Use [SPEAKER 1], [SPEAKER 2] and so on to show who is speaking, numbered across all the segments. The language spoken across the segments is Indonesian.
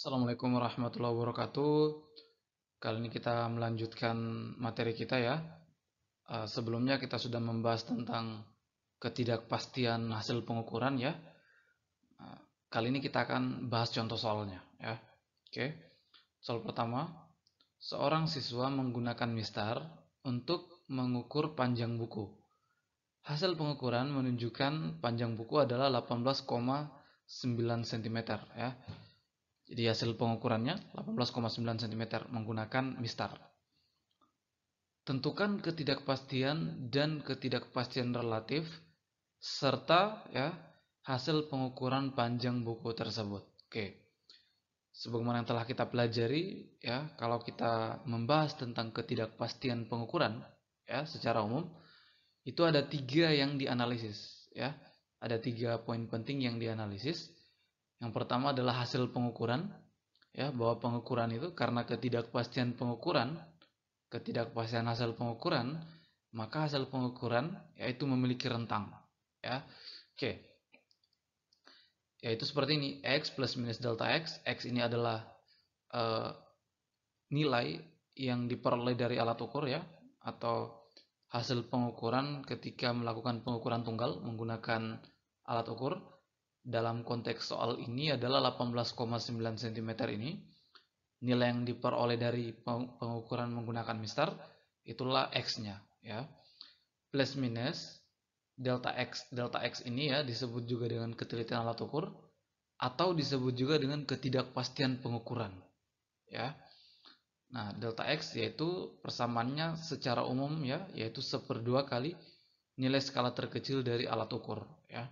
[SPEAKER 1] Assalamualaikum warahmatullahi wabarakatuh. Kali ini kita melanjutkan materi kita ya. Sebelumnya kita sudah membahas tentang ketidakpastian hasil pengukuran ya. Kali ini kita akan bahas contoh soalnya ya. Oke. Soal pertama, seorang siswa menggunakan mistar untuk mengukur panjang buku. Hasil pengukuran menunjukkan panjang buku adalah 18,9 cm ya. Jadi hasil pengukurannya 18,9 cm menggunakan mistar. Tentukan ketidakpastian dan ketidakpastian relatif serta ya hasil pengukuran panjang buku tersebut. Oke. Sebagaimana yang telah kita pelajari ya, kalau kita membahas tentang ketidakpastian pengukuran ya secara umum itu ada 3 yang dianalisis ya. Ada 3 poin penting yang dianalisis. Yang pertama adalah hasil pengukuran ya, bahwa pengukuran itu karena ketidakpastian hasil pengukuran, maka hasil pengukuran yaitu memiliki rentang ya. Oke. Yaitu seperti ini, X plus minus delta X. X ini adalah nilai yang diperoleh dari alat ukur ya, atau hasil pengukuran ketika melakukan pengukuran tunggal menggunakan alat ukur. Dalam konteks soal ini adalah 18,9 cm ini. Nilai yang diperoleh dari pengukuran menggunakan mistar itulah X-nya ya. Plus minus delta X. Delta X ini ya disebut juga dengan ketelitian alat ukur atau disebut juga dengan ketidakpastian pengukuran ya. Nah, delta X yaitu persamaannya secara umum ya, yaitu 1/2 kali nilai skala terkecil dari alat ukur ya.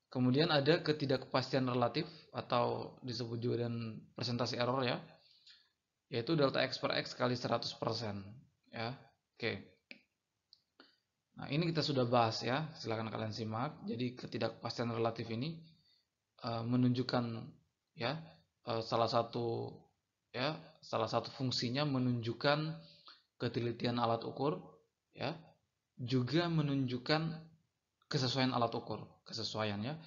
[SPEAKER 1] Kemudian ada ketidakpastian relatif atau disebut juga dengan presentasi error ya, yaitu delta X per X kali 100% ya. Oke. Nah, ini kita sudah bahas ya, silakan kalian simak. Jadi ketidakpastian relatif ini menunjukkan ya, salah satu fungsinya menunjukkan ketelitian alat ukur ya, juga menunjukkan kesesuaian alat ukur, kesesuaian ya.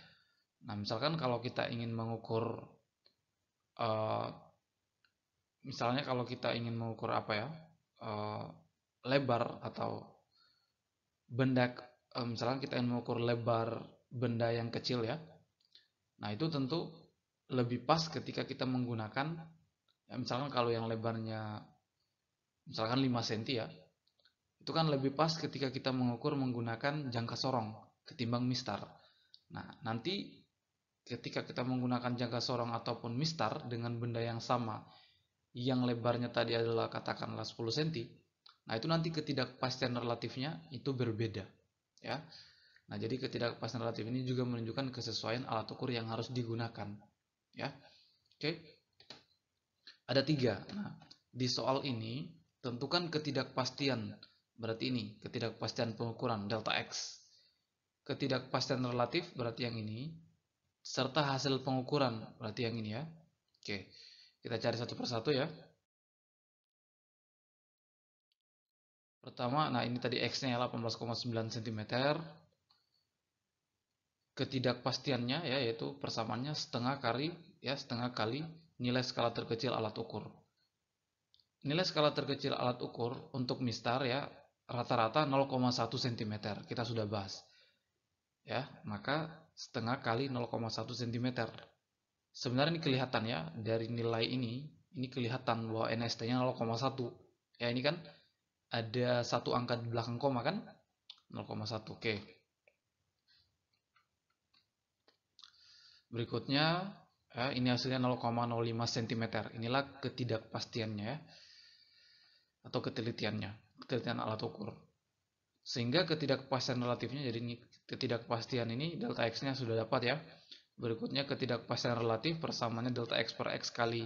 [SPEAKER 1] Nah, misalkan kalau kita ingin mengukur misalnya kalau kita ingin mengukur apa ya, lebar atau benda, misalkan kita ingin mengukur lebar benda yang kecil ya. Nah, itu tentu lebih pas ketika kita menggunakan ya, misalkan kalau yang lebarnya misalkan 5 cm ya, itu kan lebih pas ketika kita mengukur menggunakan jangka sorong ketimbang mistar. Nah, nanti ketika kita menggunakan jangka sorong ataupun mistar dengan benda yang sama yang lebarnya tadi adalah katakanlah 10 cm, nah itu nanti ketidakpastian relatifnya itu berbeda ya. Nah, jadi ketidakpastian relatif ini juga menunjukkan kesesuaian alat ukur yang harus digunakan ya. Oke. Ada 3. Nah, di soal ini tentukan ketidakpastian, berarti ini ketidakpastian pengukuran delta X. Ketidakpastian relatif berarti yang ini, serta hasil pengukuran berarti yang ini ya. Oke, kita cari satu persatu ya. Pertama, nah ini tadi X-nya 18,9 cm. Ketidakpastiannya ya, yaitu persamaannya setengah kali nilai skala terkecil alat ukur. Nilai skala terkecil alat ukur untuk mistar ya rata-rata 0,1 cm. Kita sudah bahas. Ya, maka setengah kali 0,1 cm. Sebenarnya ini kelihatan ya, dari nilai ini kelihatan bahwa NST-nya 0,1. Ya, ini kan ada satu angka di belakang koma kan? 0,1. Oke. Berikutnya ya, ini hasilnya 0,05 cm. Inilah ketidakpastiannya ya, atau ketelitiannya, ketelitian alat ukur. Sehingga ketidakpastian relatifnya, jadi ini ketidakpastian ini delta X-nya sudah dapat ya. Berikutnya ketidakpastian relatif persamaannya delta X per X kali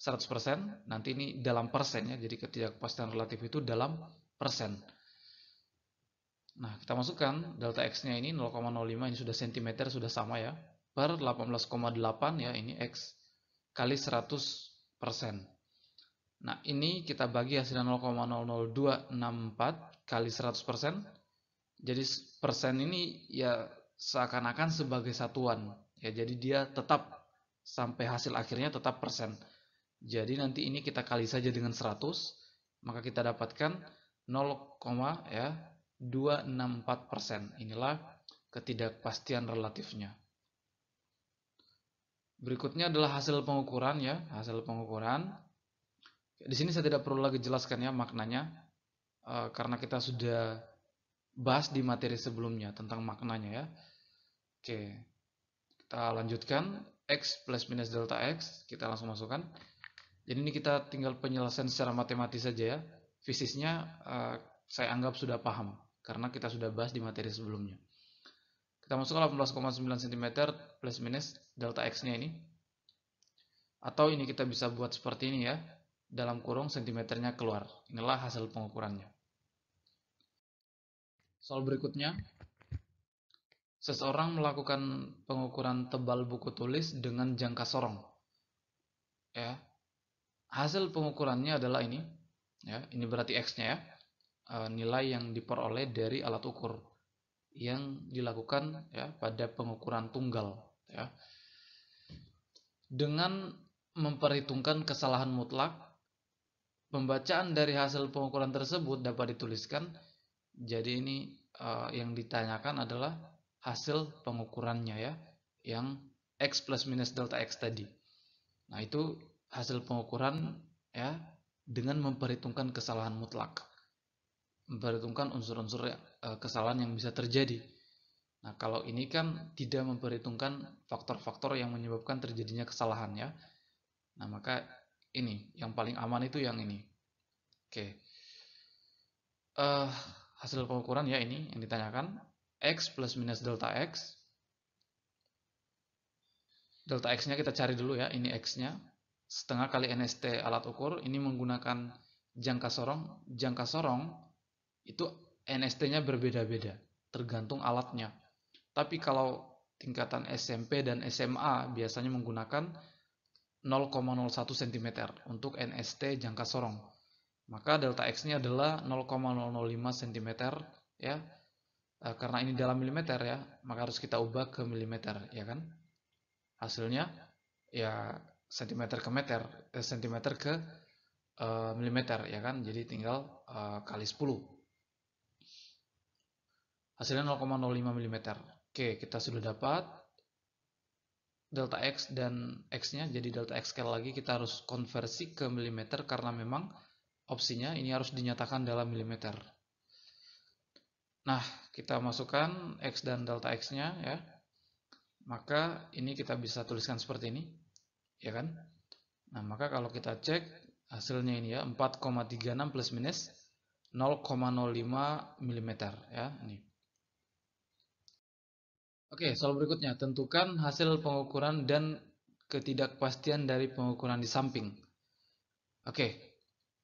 [SPEAKER 1] 100%. Nanti ini dalam persen ya, jadi ketidakpastian relatif itu dalam persen. Nah, kita masukkan delta X-nya ini 0,05, ini sudah cm, sudah sama ya, per 18,8 ya, ini X kali 100%. Nah, ini kita bagi hasilnya 0,00264 kali 100%. Jadi persen ini ya seakan-akan sebagai satuan. Ya, jadi dia tetap sampai hasil akhirnya tetap persen. Jadi nanti ini kita kali saja dengan 100, maka kita dapatkan 0,264%. Inilah ketidakpastian relatifnya. Berikutnya adalah hasil pengukuran ya, hasil pengukuran. Di sini saya tidak perlu lagi jelaskan ya maknanya, karena kita sudah bahas di materi sebelumnya tentang maknanya ya. Oke, kita lanjutkan. X plus minus delta X, kita langsung masukkan. Jadi ini kita tinggal penyelesaian secara matematis saja ya. Fisiknya saya anggap sudah paham karena kita sudah bahas di materi sebelumnya. Kita masukkan 18,9 cm plus minus delta X-nya ini. Atau ini kita bisa buat seperti ini ya. Dalam kurung sentimeternya keluar. Inilah hasil pengukurannya. Soal berikutnya. Seseorang melakukan pengukuran tebal buku tulis dengan jangka sorong. Ya. Hasil pengukurannya adalah ini. Ya, ini berarti X-nya ya. Nilai yang diperoleh dari alat ukur yang dilakukan ya pada pengukuran tunggal ya. Dengan memperhitungkan kesalahan mutlak, pembacaan dari hasil pengukuran tersebut dapat dituliskan. Jadi ini yang ditanyakan adalah hasil pengukurannya ya, yang X plus minus delta X tadi. Nah, itu hasil pengukuran ya dengan memperhitungkan kesalahan mutlak. Memperhitungkan unsur-unsur kesalahan yang bisa terjadi. Nah, kalau ini kan tidak memperhitungkan faktor-faktor yang menyebabkan terjadinya kesalahan ya. Nah, maka ini yang paling aman itu yang ini. Oke. Hasil pengukuran ya ini yang ditanyakan. X plus minus delta X. Delta X-nya kita cari dulu ya. Ini X-nya. Setengah kali NST alat ukur. Ini menggunakan jangka sorong. Jangka sorong itu NST-nya berbeda-beda. Tergantung alatnya. Tapi kalau tingkatan SMP dan SMA biasanya menggunakan 0,01 cm untuk NST jangka sorong. Maka delta X-nya adalah 0,005 cm ya. Karena ini dalam milimeter ya, maka harus kita ubah ke milimeter ya kan. Hasilnya ya cm ke meter, cm ke milimeter ya kan. Jadi tinggal kali 10. Hasilnya 0,05 mm. Oke, kita sudah dapat delta X dan X-nya. Jadi delta X sekali lagi kita harus konversi ke milimeter karena memang opsinya ini harus dinyatakan dalam milimeter. Nah, kita masukkan X dan delta X-nya ya. Maka ini kita bisa tuliskan seperti ini. Ya kan? Nah, maka kalau kita cek hasilnya ini ya 4,36 plus minus 0,05 mm ya, ini. Oke, soal berikutnya, tentukan hasil pengukuran dan ketidakpastian dari pengukuran di samping. Oke,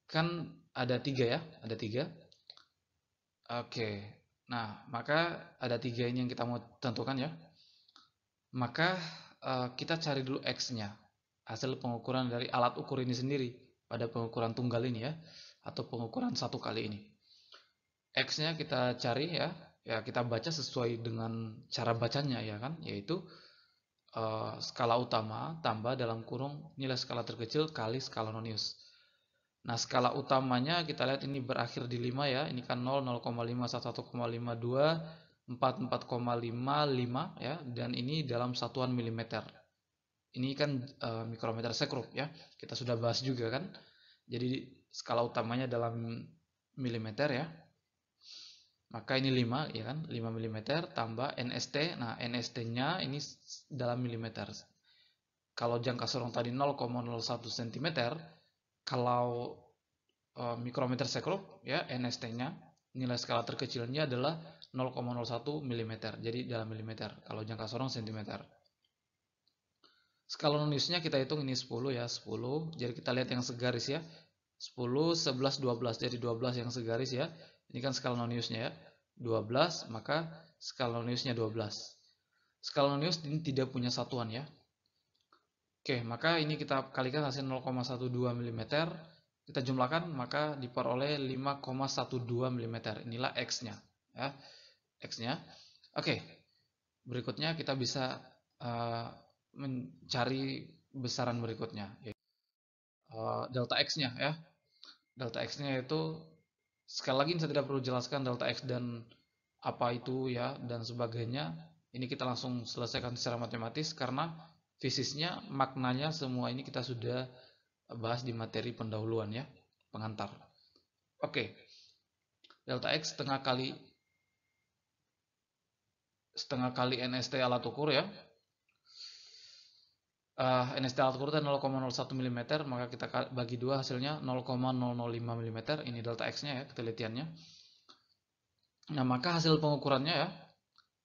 [SPEAKER 1] kan ada 3 ya, ada 3. Oke, nah maka ada 3 ini yang kita mau tentukan ya. Maka kita cari dulu X-nya, hasil pengukuran dari alat ukur ini sendiri pada pengukuran tunggal ini ya, atau pengukuran 1 kali ini. X-nya kita cari ya. Ya kita baca sesuai dengan cara bacanya ya kan, yaitu skala utama tambah dalam kurung nilai skala terkecil kali skala nonius. Nah, skala utamanya kita lihat ini berakhir di 5 ya. Ini kan 0, 0,5, 1,52, 4, 4,55 ya, dan ini dalam satuan milimeter. Ini kan mikrometer sekrup ya. Kita sudah bahas juga kan. Jadi skala utamanya dalam milimeter ya. Maka ini 5 ya kan, 5 mm tambah NST. Nah, NST-nya ini dalam milimeter. Kalau jangka sorong tadi 0,01 cm, kalau mikrometer sekrup ya NST-nya nilai skala terkecilnya adalah 0,01 mm. Jadi dalam milimeter. Kalau jangka sorong cm. Skala noniusnya kita hitung ini 10 ya, 10. Jadi kita lihat yang segaris ya. 10, 11, 12. Jadi 12 yang segaris ya. Ini kan skala noniusnya ya. 12, maka skala noniusnya 12. Skala nonius ini tidak punya satuan ya. Oke, maka ini kita kalikan hasil 0,12 mm. Kita jumlahkan, maka diperoleh 5,12 mm. Inilah X-nya ya. X-nya. Oke. Berikutnya kita bisa mencari besaran berikutnya, yaitu delta X-nya ya. Delta X-nya itu, sekali lagi saya tidak perlu jelaskan delta X dan apa itu ya dan sebagainya. Ini kita langsung selesaikan secara matematis karena fisiknya, maknanya semua ini kita sudah bahas di materi pendahuluan ya, pengantar. Oke, delta X setengah kali NST alat ukur ya. NST alat ukur itu 0,01 mm, maka kita bagi dua, hasilnya 0,005 mm. Ini delta X nya ya, ketelitiannya. Nah, maka hasil pengukurannya ya,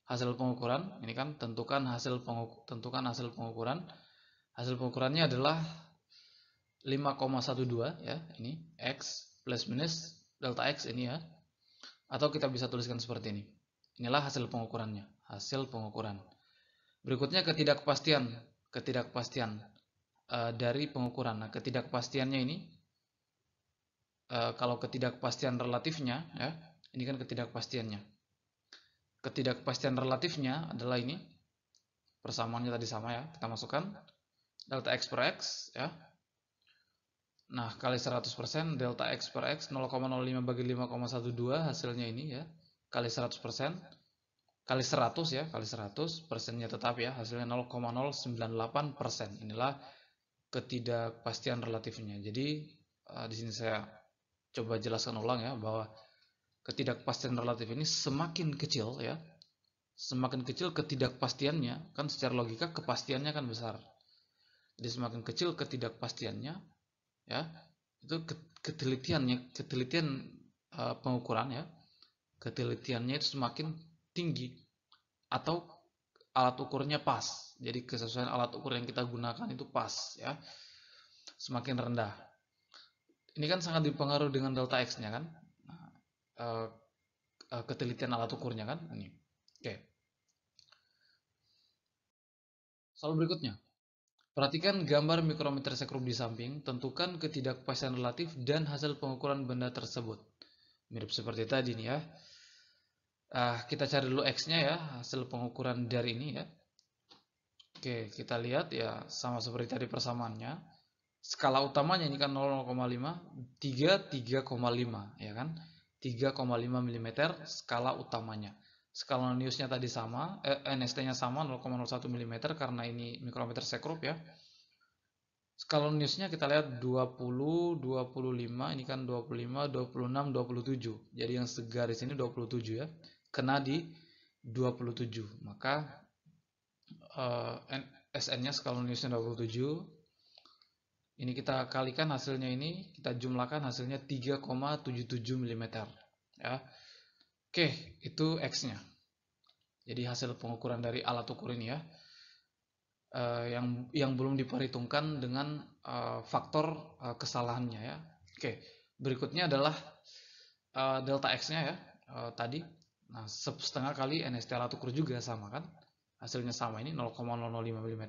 [SPEAKER 1] hasil pengukuran ini kan tentukan hasil pengukuran. Hasil pengukurannya adalah 5,12 ya, ini X plus minus delta X ini ya. Atau kita bisa tuliskan seperti ini. Inilah hasil pengukurannya, hasil pengukuran. Berikutnya ketidakpastian dari pengukuran. Nah, ketidakpastiannya ini, kalau ketidakpastian relatifnya ya, ini kan ketidakpastiannya. Ketidakpastian relatifnya adalah ini, persamaannya tadi sama ya, kita masukkan delta X per X ya. Nah, kali 100%, delta X per X 0,05 bagi 5,12, hasilnya ini ya, kali 100%, kali 100 ya, kali 100, persennya tetap ya, hasilnya 0,098%. Inilah ketidakpastian relatifnya. Jadi di sini saya coba jelaskan ulang ya, bahwa ketidakpastian relatif ini semakin kecil ya, semakin kecil ketidakpastiannya, kan secara logika kepastiannya kan besar. Jadi semakin kecil ketidakpastiannya ya, itu ketelitian pengukuran ya, ketelitiannya itu semakin tinggi, atau alat ukurnya pas. Jadi kesesuaian alat ukur yang kita gunakan itu pas ya, semakin rendah. Ini kan sangat dipengaruhi dengan delta X nya kan, ketelitian alat ukurnya kan ini. Oke, soal berikutnya, perhatikan gambar mikrometer sekrup di samping, tentukan ketidakpastian relatif dan hasil pengukuran benda tersebut. Mirip seperti tadi nih ya. Kita cari dulu X-nya ya, hasil pengukuran dari ini ya. Oke, kita lihat ya, sama seperti tadi persamaannya. Skala utamanya ini kan 0,5, 3,5 ya kan. 3,5 mm skala utamanya. Skala Newsnya tadi sama, NST-nya sama 0,01 mm karena ini mikrometer sekrup ya. Skala Newsnya kita lihat 20, 25, ini kan 25, 26, 27. Jadi yang segaris ini 27 ya. Kena di 27. Maka SN-nya skala Newsnya 27. Ini kita kalikan hasilnya, ini kita jumlahkan hasilnya 3,77 mm ya. Oke, itu X-nya. Jadi hasil pengukuran dari alat ukur ini ya, yang belum diperhitungkan dengan faktor kesalahannya ya. Oke, berikutnya adalah delta X-nya ya, tadi. Nah, setengah kali NST alat ukur juga sama kan, hasilnya sama, ini 0,005 mm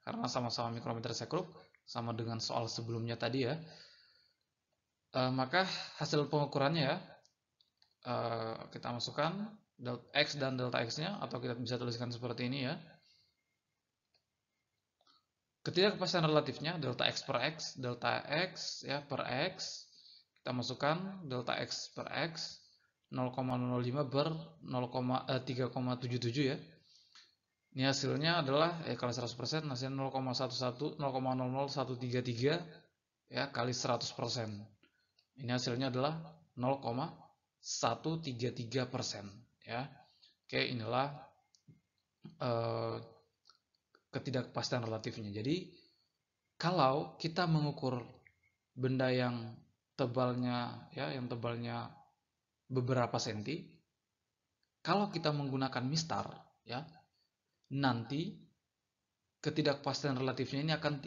[SPEAKER 1] karena sama-sama mikrometer sekrup, sama dengan soal sebelumnya tadi ya. Maka hasil pengukurannya ya, kita masukkan delta X dan delta X-nya, atau kita bisa tuliskan seperti ini ya. Ketidakpastian relatifnya delta X per X, delta X ya per X, kita masukkan delta X per X 0,05 per 3,77 ya. Ini hasilnya adalah kali 100%, hasilnya 0,00133 ya kali 100%. Ini hasilnya adalah 0,133% ya. Oke, inilah ketidakpastian relatifnya. Jadi kalau kita mengukur benda yang tebalnya ya, yang tebalnya beberapa senti, kalau kita menggunakan mistar ya, nanti ketidakpastian relatifnya ini akan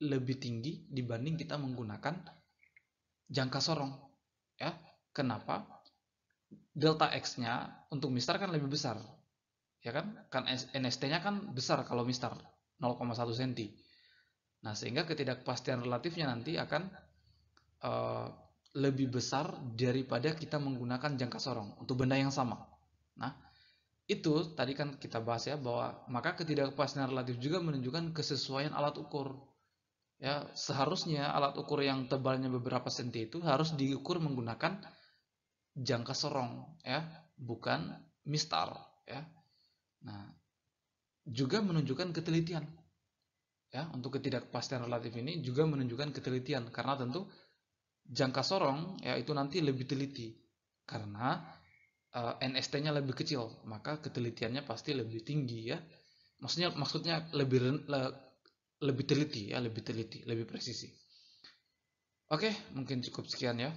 [SPEAKER 1] lebih tinggi dibanding kita menggunakan jangka sorong ya. Kenapa? Delta X-nya untuk mistar kan lebih besar ya kan? Kan NST-nya kan besar kalau mistar, 0,1 cm. Nah, sehingga ketidakpastian relatifnya nanti akan lebih besar daripada kita menggunakan jangka sorong untuk benda yang sama. Nah, Itu tadi kan kita bahas ya, bahwa maka ketidakpastian relatif juga menunjukkan kesesuaian alat ukur. Ya, seharusnya alat ukur yang tebalnya beberapa senti itu harus diukur menggunakan jangka sorong ya, bukan mistar ya. Nah, juga menunjukkan ketelitian ya, untuk ketidakpastian relatif ini juga menunjukkan ketelitian karena tentu jangka sorong ya itu nanti lebih teliti karena NST-nya lebih kecil, maka ketelitiannya pasti lebih tinggi ya. Maksudnya lebih teliti ya, lebih teliti, lebih presisi. Oke, mungkin cukup sekian ya.